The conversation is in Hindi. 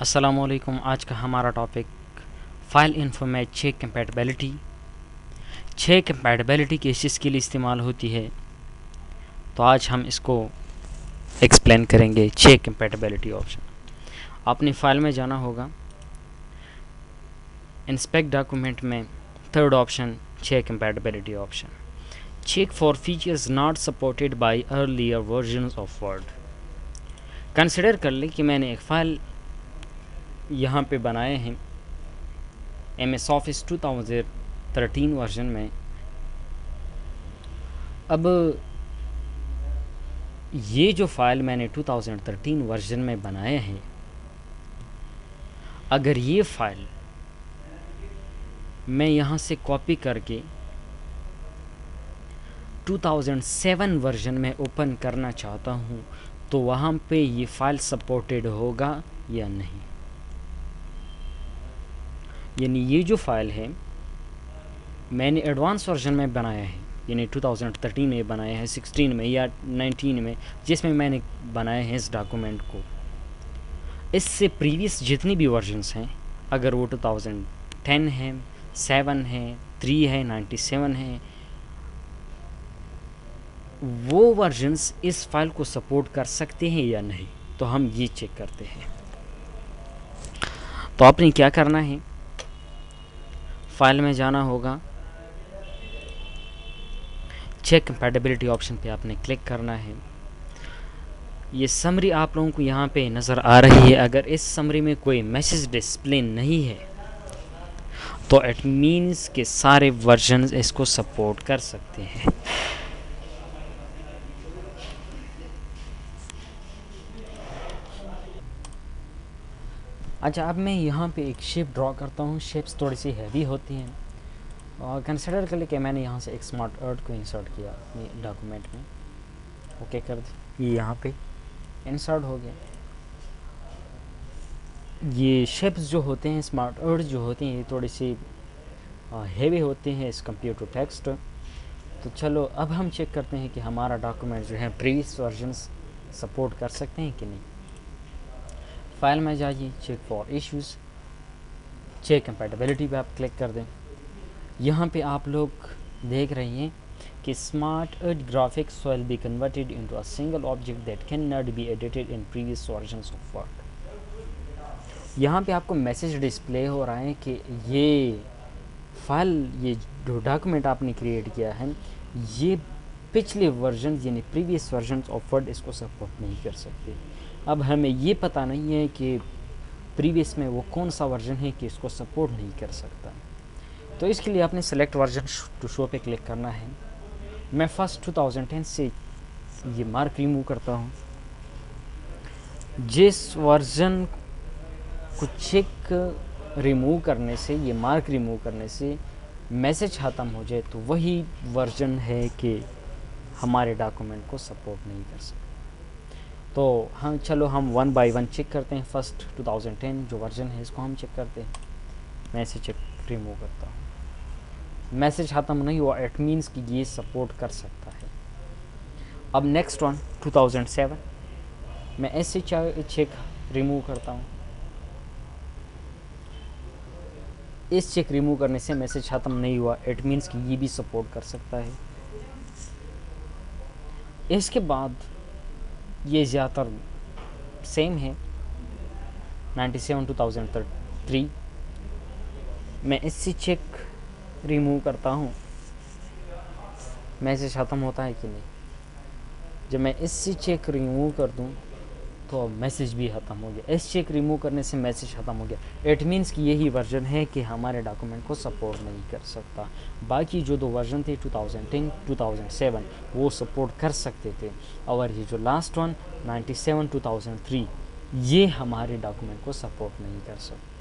अस्सलामुअलैकुम। आज का हमारा टॉपिक फ़ाइल इन्फो में चेक कंपैटिबिलिटी। चेक कंपैटिबिलिटी किस चीज़ के लिए इस्तेमाल होती है, तो आज हम इसको एक्सप्लेन करेंगे। चेक कंपैटिबिलिटी ऑप्शन, आपने फ़ाइल में जाना होगा, इंस्पेक्ट डॉक्यूमेंट में third option check compatibility option. Check for features not supported by earlier versions of Word. Consider कर लें कि मैंने एक फ़ाइल यहाँ पे बनाए हैं MS ऑफिस 2013 वर्जन में। अब ये जो फ़ाइल मैंने 2013 वर्जन में बनाए हैं, अगर ये फ़ाइल मैं यहाँ से कॉपी करके 2007 वर्जन में ओपन करना चाहता हूँ, तो वहाँ पे ये फ़ाइल सपोर्टेड होगा या नहीं। यानी ये जो फ़ाइल है मैंने एडवांस वर्जन में बनाया है, यानी 2013 में बनाया है, 16 में या 19 में, जिसमें मैंने बनाया है इस डॉक्यूमेंट को। इससे प्रीवियस जितनी भी वर्जन्स हैं, अगर वो 2010 है, 7 है, 3 है, 97 है, वो वर्जन्स इस फाइल को सपोर्ट कर सकते हैं या नहीं, तो हम ये चेक करते हैं। तो आपने क्या करना है, फाइल में जाना होगा, चेक कंपैटिबिलिटी ऑप्शन पे आपने क्लिक करना है। ये समरी आप लोगों को यहाँ पे नज़र आ रही है। अगर इस समरी में कोई मैसेज डिस्प्ले नहीं है, तो इट मीन्स कि सारे वर्जन्स इसको सपोर्ट कर सकते हैं। अच्छा, अब मैं यहाँ पे एक शेप ड्रॉ करता हूँ। शेप्स थोड़ी सी हैवी होती हैं, और कंसिडर कर ले कि मैंने यहाँ से एक स्मार्ट अर्थ को इंसर्ट किया अपने डॉक्यूमेंट में। ओके कर दी, ये यहाँ पे इंसर्ट हो गया। ये शेप्स जो होते हैं, स्मार्ट अर्थ जो होती हैं, ये थोड़ी सी हैवी होते हैं एज़ कम्पेयर टू टेक्स्ट। तो चलो अब हम चेक करते हैं कि हमारा डॉक्यूमेंट जो है प्रीवियस वर्जन्स सपोर्ट कर सकते हैं कि नहीं। फाइल में जाइए, check for issues, check compatibility पे आप क्लिक कर दें। यहाँ पे आप लोग देख रहे हैं कि smart earth graphics will be converted into a single object that can not be edited in previous versions of word. यहाँ पे आपको मैसेज डिस्प्ले हो रहा है कि ये फाइल, ये जो डॉक्यूमेंट आपने क्रिएट किया है, ये पिछले वर्जन यानी प्रीवियस वर्जन ऑफ वर्ड इसको सपोर्ट नहीं कर सकते। अब हमें ये पता नहीं है कि प्रीवियस में वो कौन सा वर्जन है कि इसको सपोर्ट नहीं कर सकता। तो इसके लिए आपने सेलेक्ट वर्जन टू शो पे क्लिक करना है। मैं फर्स्ट 2010 से ये मार्क रिमूव करता हूँ। जिस वर्जन को चेक रिमूव करने से, ये मार्क रिमूव करने से मैसेज ख़त्म हो जाए, तो वही वर्जन है कि हमारे डॉक्यूमेंट को सपोर्ट नहीं कर सकते। तो हम वन बाय वन चेक करते हैं। फर्स्ट 2010 जो वर्जन है इसको हम चेक करते हैं। मैं इसे चेक रिमूव करता हूँ, मैसेज ख़त्म नहीं हुआ, इट मीन्स कि ये सपोर्ट कर सकता है। अब नेक्स्ट वन 2007, मैं ऐसे चेक रिमूव करता हूँ। इस चेक रिमूव करने से मैसेज ख़त्म नहीं हुआ, इट मीन्स कि ये भी सपोर्ट कर सकता है। इसके बाद ये ज़्यादातर सेम है, 97 2003। मैं इससे चेक रिमूव करता हूँ, मैसेज ख़त्म होता है कि नहीं। जब मैं इससे चेक रिमूव कर दूँ तो मैसेज भी ख़त्म हो गया। इस चेक रिमूव करने से मैसेज ख़त्म हो गया, इट मीन्स कि यही वर्जन है कि हमारे डॉक्यूमेंट को सपोर्ट नहीं कर सकता। बाकी जो दो वर्जन थे 2010 2007 वो सपोर्ट कर सकते थे, और ये जो लास्ट वन 97 2003 ये हमारे डॉक्यूमेंट को सपोर्ट नहीं कर सकता।